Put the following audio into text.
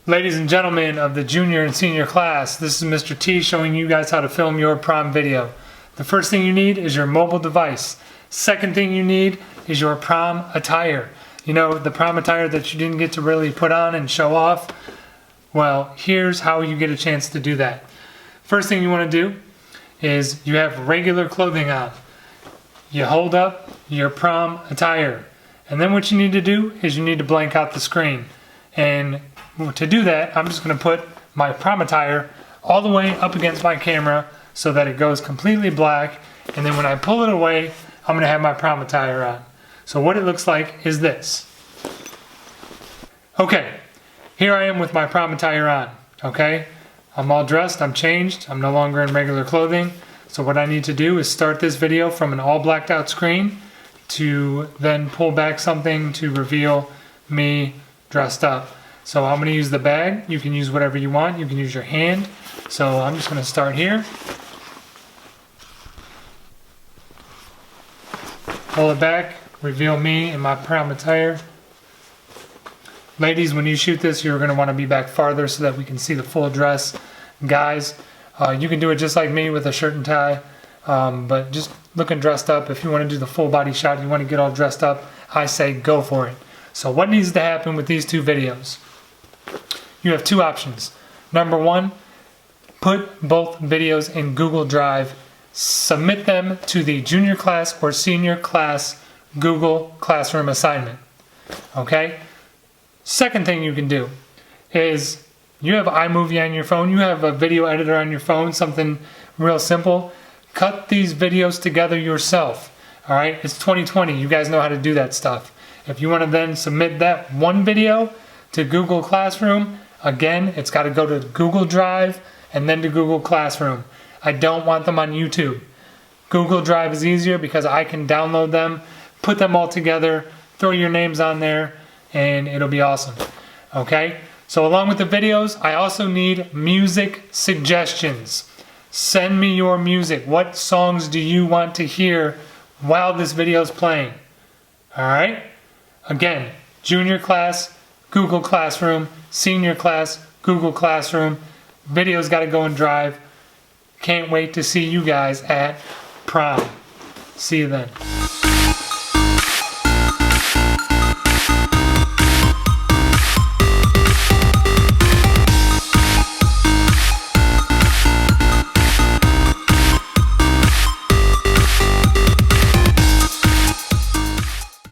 Ladies and gentlemen of the junior and senior class, this is Mr. T showing you guys how to film your prom video. The first thing you need is your mobile device. Second thing you need is your prom attire. You know, the prom attire that you didn't get to really put on and show off. Well, here's how you get a chance to do that. First thing you want to do is you have regular clothing on. You hold up your prom attire. And then what you need to do is you need to blank out the screen. And to do that, I'm just going to put my prom attire all the way up against my camera so that it goes completely black. And then when I pull it away, I'm going to have my prom attire on. So what it looks like is this. Okay, here I am with my prom attire on. Okay, I'm all dressed, I'm changed, I'm no longer in regular clothing. So what I need to do is start this video from an all blacked out screen to then pull back something to reveal me dressed up. So I'm going to use the bag. You can use whatever you want. You can use your hand. So I'm just going to start here. Pull it back. Reveal me in my prom attire. Ladies, when you shoot this, you're going to want to be back farther so that we can see the full dress. Guys, you can do it just like me with a shirt and tie. But just looking dressed up. If you want to do the full body shot, you want to get all dressed up, I say go for it. So what needs to happen with these two videos? You have two options. Number one, put both videos in Google Drive. Submit them to the junior class or senior class Google Classroom assignment. Okay? Second thing you can do is you have iMovie on your phone. You have a video editor on your phone, something real simple. Cut these videos together yourself. All right? It's 2020. You guys know how to do that stuff. If you want to then submit that one video to Google Classroom, again, it's got to go to Google Drive and then to Google Classroom. I don't want them on YouTube. Google Drive is easier because I can download them, put them all together, throw your names on there, and it'll be awesome. Okay? So along with the videos, I also need music suggestions. Send me your music. What songs do you want to hear while this video is playing? All right? Again, junior class, Google Classroom, senior class, Google Classroom. Videos got to go in Drive. Can't wait to see you guys at prom. See you then.